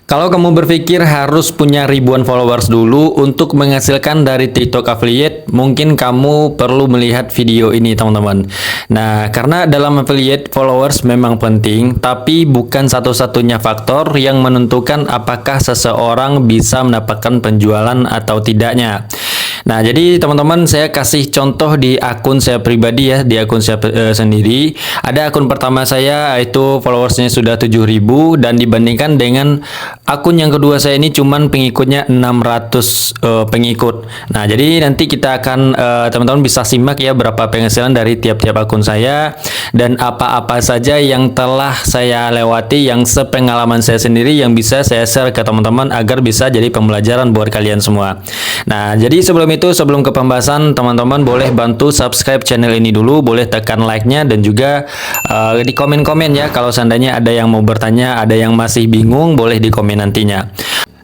Kalau kamu berpikir harus punya ribuan followers dulu untuk menghasilkan dari TikTok affiliate, mungkin kamu perlu melihat video ini, teman-teman. Nah, karena dalam affiliate followers memang penting, tapi bukan satu-satunya faktor yang menentukan apakah seseorang bisa mendapatkan penjualan atau tidaknya. Nah, jadi teman-teman, saya kasih contoh di akun saya pribadi ya, di akun saya sendiri. Ada akun pertama saya itu followersnya sudah 7.000 dan dibandingkan dengan akun yang kedua saya ini cuman pengikutnya 600 pengikut. Nah, jadi nanti kita akan teman-teman bisa simak ya berapa penghasilan dari tiap-tiap akun saya dan apa-apa saja yang telah saya lewati, yang sepengalaman saya sendiri yang bisa saya share ke teman-teman agar bisa jadi pembelajaran buat kalian semua. Nah, jadi sebelum ke pembahasan, teman-teman boleh bantu subscribe channel ini dulu, boleh tekan like-nya dan juga di komen-komen ya kalau seandainya ada yang mau bertanya, ada yang masih bingung, boleh di komen nantinya.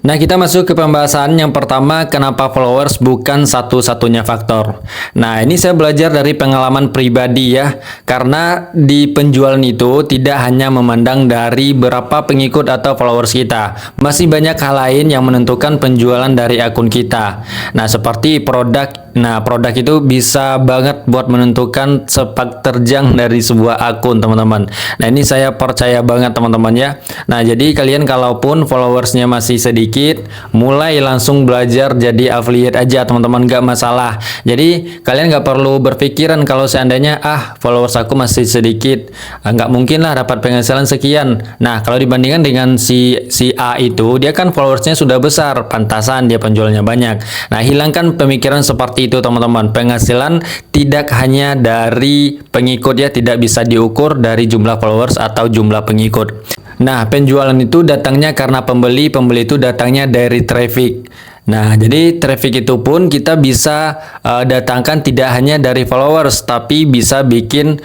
Nah, kita masuk ke pembahasan yang pertama, kenapa followers bukan satu-satunya faktor. Nah, ini saya belajar dari pengalaman pribadi ya, karena di penjualan itu tidak hanya memandang dari berapa pengikut atau followers kita, masih banyak hal lain yang menentukan penjualan dari akun kita. Nah, seperti produk. Nah, produk itu bisa banget buat menentukan sepak terjang dari sebuah akun, teman-teman. Nah, ini saya percaya banget, teman-teman ya. Nah, jadi kalian kalaupun followersnya masih sedikit, mulai langsung belajar jadi affiliate aja, teman-teman, gak masalah. Jadi kalian gak perlu berpikiran kalau seandainya followers aku masih sedikit, nggak mungkin lah dapat penghasilan sekian. Nah, kalau dibandingkan dengan si A itu, dia kan followersnya sudah besar, pantasan dia penjualnya banyak. Nah, hilangkan pemikiran seperti itu, teman-teman. Penghasilan tidak hanya dari pengikut ya, tidak bisa diukur dari jumlah followers atau jumlah pengikut. Nah, penjualan itu datangnya karena pembeli itu datangnya dari traffic. Nah, jadi traffic itu pun kita bisa datangkan tidak hanya dari followers, tapi bisa bikin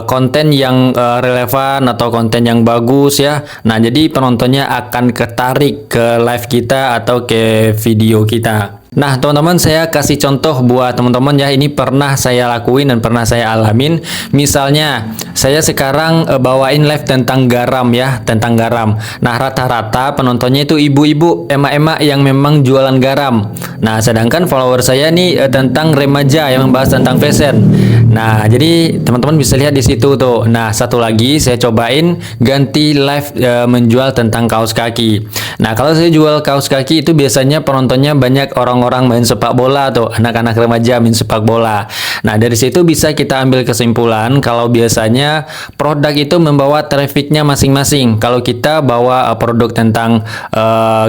konten yang relevan atau konten yang bagus ya. Nah, jadi penontonnya akan ketarik ke live kita atau ke video kita. Nah, teman-teman, saya kasih contoh buat teman-teman ya. Ini pernah saya lakuin dan pernah saya alamin. Misalnya, saya sekarang bawain live tentang garam ya, tentang garam. Nah, rata-rata penontonnya itu ibu-ibu, emak-emak yang memang jualan garam. Nah, sedangkan follower saya nih tentang remaja yang membahas tentang fashion. Nah, jadi teman-teman bisa lihat di situ tuh. Nah, satu lagi saya cobain ganti live menjual tentang kaos kaki. Nah, kalau saya jual kaos kaki itu biasanya penontonnya banyak orang-orang main sepak bola tuh, anak-anak remaja main sepak bola. Nah, dari situ bisa kita ambil kesimpulan kalau biasanya produk itu membawa trafficnya masing-masing. Kalau kita bawa produk tentang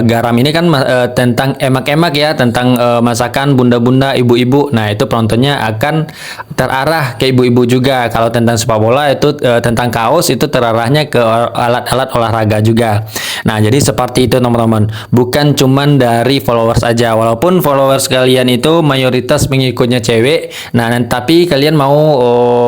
garam ini kan tentang emak-emak ya, tentang masakan bunda-bunda, ibu-ibu. Nah, itu penontonnya akan terarah ke ibu-ibu juga. Kalau tentang sepak bola itu tentang kaos itu terarahnya ke alat-alat olahraga juga. Nah, jadi seperti itu, teman-teman. Bukan cuman dari followers aja. Walaupun followers kalian itu mayoritas pengikutnya cewek, nah tapi kalian mau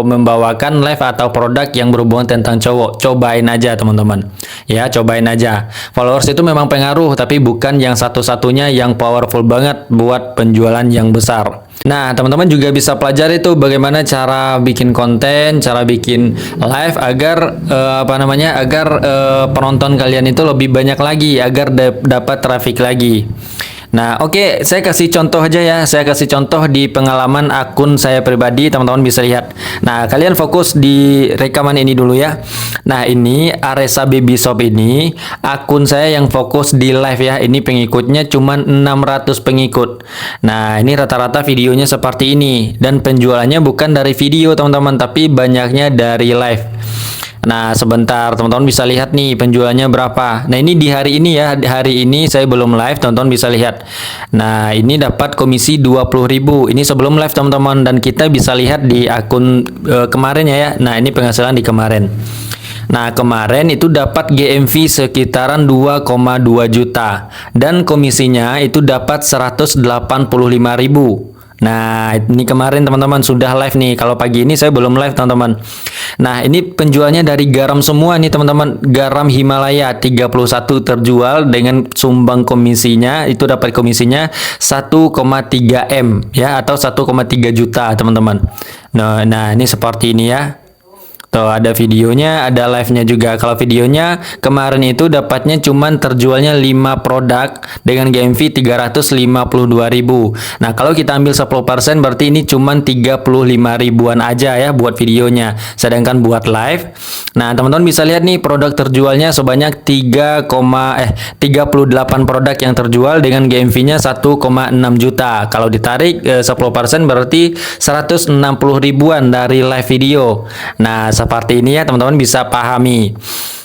membawakan live atau produk yang berhubungan tentang cowok, cobain aja, teman-teman. Ya, cobain aja. Followers itu memang pengaruh, tapi bukan yang satu-satunya yang powerful banget buat penjualan yang besar. Nah, teman-teman juga bisa pelajari itu bagaimana cara bikin konten, cara bikin live agar agar penonton kalian itu lebih banyak lagi, agar dapat traffic lagi. Nah, oke, saya kasih contoh aja ya. Saya kasih contoh di pengalaman akun saya pribadi, teman-teman bisa lihat. Nah, kalian fokus di rekaman ini dulu ya. Nah, ini Aresa Baby Shop ini akun saya yang fokus di live ya. Ini pengikutnya cuma 600 pengikut. Nah, ini rata-rata videonya seperti ini dan penjualannya bukan dari video, teman-teman, tapi banyaknya dari live. Nah, sebentar, teman-teman bisa lihat nih penjualannya berapa. Nah, ini di hari ini ya. Di hari ini saya belum live, teman-teman bisa lihat. Nah, ini dapat komisi 20.000. Ini sebelum live, teman-teman, dan kita bisa lihat di akun kemarin ya. Nah, ini penghasilan di kemarin. Nah, kemarin itu dapat GMV sekitaran 2,2 juta dan komisinya itu dapat 185.000. Nah, ini kemarin, teman-teman, sudah live nih. Kalau pagi ini saya belum live, teman-teman. Nah, ini penjualnya dari garam semua nih, teman-teman. Garam Himalaya 31 terjual dengan sumbang komisinya itu dapat komisinya 1,3 M ya, atau 1,3 juta, teman-teman. Nah, ini seperti ini ya. Tuh ada videonya, ada live-nya juga. Kalau videonya kemarin itu dapatnya cuman terjualnya 5 produk dengan GMV 352.000. Nah, kalau kita ambil 10% berarti ini cuman 35 ribuan aja ya buat videonya. Sedangkan buat live, nah teman-teman bisa lihat nih produk terjualnya sebanyak 38 produk yang terjual dengan GMV-nya 1,6 juta. Kalau ditarik 10% berarti 160 ribuan dari live video. Nah, seperti ini ya teman-teman bisa pahami.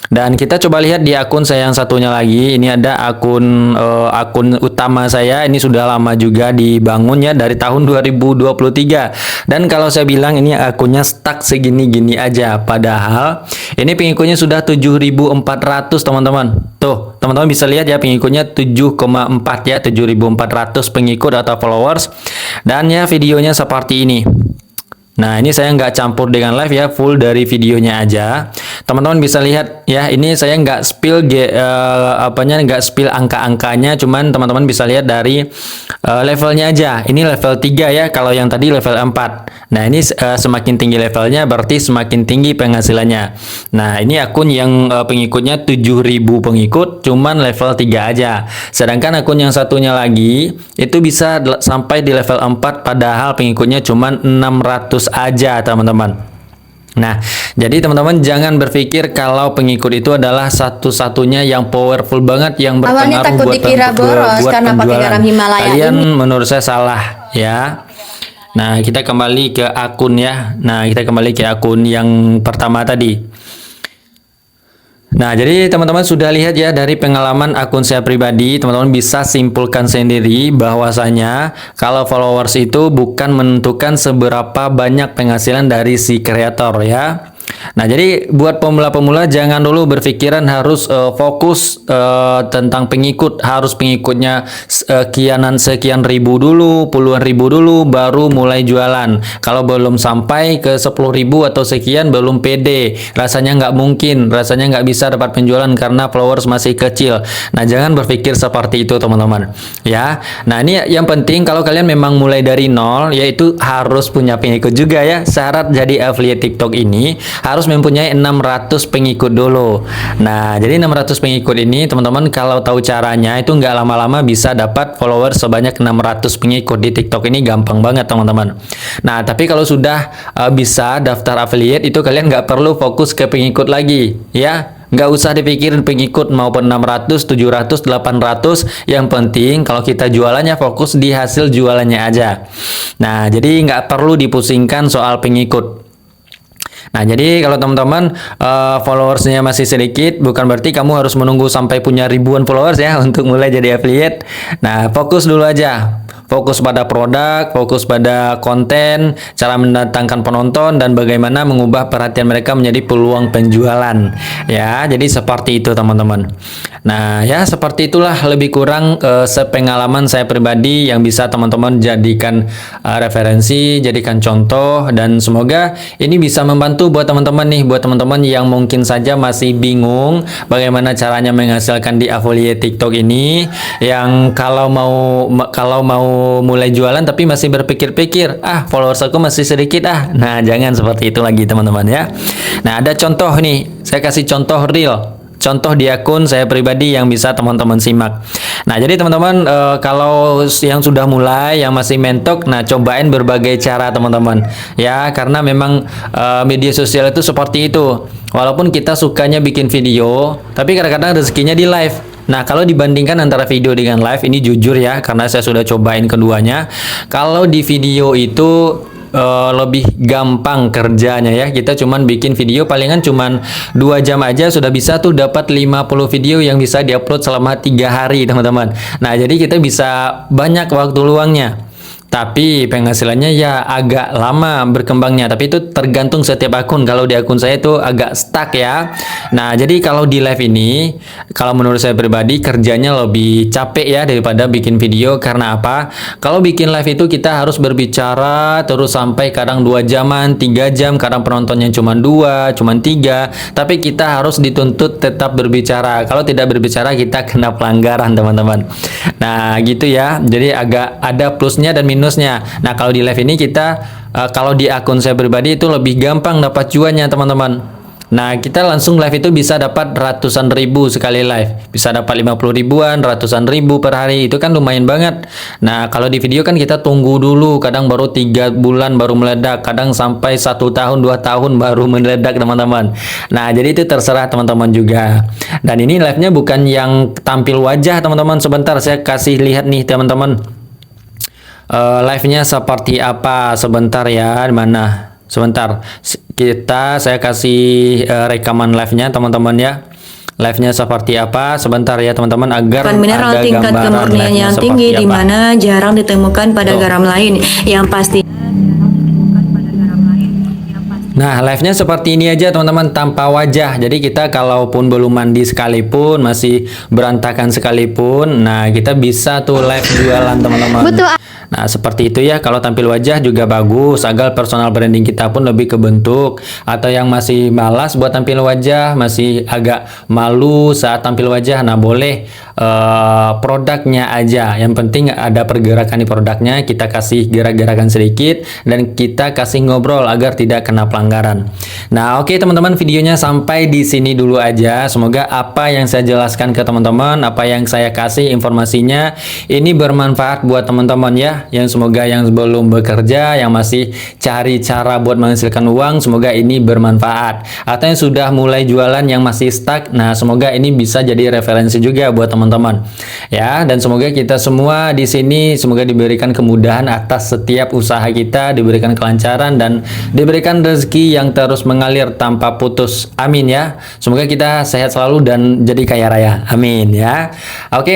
Dan kita coba lihat di akun saya yang satunya lagi. Ini ada akun utama saya. Ini sudah lama juga dibangun ya dari tahun 2023. Dan kalau saya bilang ini akunnya stuck segini-gini aja. Padahal ini pengikutnya sudah 7.400 teman-teman. Tuh, teman-teman bisa lihat ya pengikutnya 7,4 ya, 7.400 pengikut atau followers. Dan ya videonya seperti ini. Nah, ini saya nggak campur dengan live ya, full dari videonya aja. Teman-teman bisa lihat ya, ini saya nggak spill nggak spill angka-angkanya, cuman teman-teman bisa lihat dari levelnya aja. Ini level 3 ya, kalau yang tadi level 4. Nah, ini semakin tinggi levelnya berarti semakin tinggi penghasilannya. Nah, ini akun yang pengikutnya 7.000 pengikut, cuman level 3 aja. Sedangkan akun yang satunya lagi itu bisa sampai di level 4 padahal pengikutnya cuman 600 aja teman-teman. Nah, jadi teman-teman jangan berpikir kalau pengikut itu adalah satu-satunya yang powerful banget yang berpengaruh takut dikira boros karena pakai garam Himalaya. Kalian menurut saya salah ya. Nah, kita kembali ke akun ya. Nah, kita kembali ke akun yang pertama tadi. Nah, jadi teman-teman sudah lihat ya dari pengalaman akun saya pribadi, teman-teman bisa simpulkan sendiri bahwasanya kalau followers itu bukan menentukan seberapa banyak penghasilan dari si kreator ya. Nah, jadi buat pemula-pemula jangan dulu berpikiran harus fokus tentang pengikut, harus pengikutnya sekian ribu dulu, puluhan ribu dulu baru mulai jualan. Kalau belum sampai ke 10.000 atau sekian belum pede, rasanya nggak mungkin, rasanya nggak bisa dapat penjualan karena followers masih kecil. Nah, jangan berpikir seperti itu teman-teman ya. Nah, ini yang penting kalau kalian memang mulai dari nol, yaitu harus punya pengikut juga ya. Syarat jadi affiliate TikTok ini harus mempunyai 600 pengikut dulu. Nah, jadi 600 pengikut ini teman-teman kalau tahu caranya itu nggak lama-lama bisa dapat followers sebanyak 600 pengikut di TikTok ini, gampang banget teman-teman. Nah, tapi kalau sudah bisa daftar affiliate itu kalian nggak perlu fokus ke pengikut lagi ya. Nggak usah dipikirin pengikut maupun 600, 700, 800. Yang penting kalau kita jualannya fokus di hasil jualannya aja. Nah, jadi nggak perlu dipusingkan soal pengikut. Nah, jadi kalau teman-teman followersnya masih sedikit, bukan berarti kamu harus menunggu sampai punya ribuan followers ya untuk mulai jadi affiliate. Nah, fokus dulu aja. Fokus pada produk, fokus pada konten, cara mendatangkan penonton, dan bagaimana mengubah perhatian mereka menjadi peluang penjualan. Ya, jadi seperti itu teman-teman. Nah, ya seperti itulah lebih kurang sepengalaman saya pribadi yang bisa teman-teman jadikan referensi, jadikan contoh, dan semoga ini bisa membantu buat teman-teman nih, buat teman-teman yang mungkin saja masih bingung bagaimana caranya menghasilkan di affiliate TikTok ini, yang kalau mau mulai jualan tapi masih berpikir-pikir, followers aku masih sedikit Nah, jangan seperti itu lagi teman-teman ya. Nah, ada contoh nih, saya kasih contoh real. Contoh di akun saya pribadi yang bisa teman-teman simak. Nah, jadi teman-teman kalau yang sudah mulai, yang masih mentok, nah cobain berbagai cara teman-teman. Ya, karena memang media sosial itu seperti itu. Walaupun kita sukanya bikin video, tapi kadang-kadang rezekinya di live. Nah, kalau dibandingkan antara video dengan live, ini jujur ya, karena saya sudah cobain keduanya. Kalau di video itu lebih gampang kerjanya ya. Kita cuman bikin video palingan cuman 2 jam aja sudah bisa tuh dapat 50 video yang bisa diupload selama 3 hari teman-teman. Nah, jadi kita bisa banyak waktu luangnya. Tapi penghasilannya ya agak lama berkembangnya. Tapi itu tergantung setiap akun. Kalau di akun saya itu agak stuck ya. Nah, jadi kalau di live ini, kalau menurut saya pribadi kerjanya lebih capek ya daripada bikin video. Karena apa? Kalau bikin live itu kita harus berbicara terus sampai kadang 2 jaman, 3 jam. Kadang penontonnya cuma 2, cuma 3. Tapi kita harus dituntut tetap berbicara. Kalau tidak berbicara kita kena pelanggaran teman-teman. Nah, gitu ya. Jadi agak ada plusnya dan minusnya minusnya. Nah, kalau di live ini kita kalau di akun saya pribadi itu lebih gampang dapat cuannya, teman-teman. Nah, kita langsung live itu bisa dapat ratusan ribu sekali live. Bisa dapat 50 ribuan, ratusan ribu per hari. Itu kan lumayan banget. Nah, kalau di video kan kita tunggu dulu. Kadang baru 3 bulan baru meledak. Kadang sampai 1 tahun, 2 tahun baru meledak, teman-teman. Nah, jadi itu terserah teman-teman juga. Dan ini live-nya bukan yang tampil wajah, teman-teman. Sebentar, saya kasih lihat nih, teman-teman. Live-nya seperti apa? Sebentar ya, di mana? Sebentar, saya kasih rekaman live-nya, teman-teman ya. Live-nya seperti apa? Sebentar ya, teman-teman, agar mineral ada tingkat gambaran kemurnian yang tinggi di mana jarang ditemukan pada garam lain yang pasti. Nah, live-nya seperti ini aja, teman-teman, tanpa wajah. Jadi kita kalaupun belum mandi sekalipun, masih berantakan sekalipun, nah kita bisa tuh live jualan, teman-teman. Nah, seperti itu ya. Kalau tampil wajah juga bagus, agar personal branding kita pun lebih kebentuk. Atau yang masih malas buat tampil wajah, masih agak malu saat tampil wajah, nah boleh produknya aja. Yang penting ada pergerakan di produknya, kita kasih gerak-gerakan sedikit, dan kita kasih ngobrol agar tidak kena pelanggaran. Nah, oke teman-teman, videonya sampai di sini dulu aja. Semoga apa yang saya jelaskan ke teman-teman, apa yang saya kasih informasinya, ini bermanfaat buat teman-teman ya. Yang semoga yang belum bekerja, yang masih cari cara buat menghasilkan uang, semoga ini bermanfaat. Atau yang sudah mulai jualan yang masih stuck, nah semoga ini bisa jadi referensi juga buat teman-teman ya. Dan semoga kita semua di sini semoga diberikan kemudahan atas setiap usaha kita, diberikan kelancaran dan diberikan rezeki yang terus mengalir tanpa putus. Amin ya. Semoga kita sehat selalu dan jadi kaya raya. Amin ya. Oke.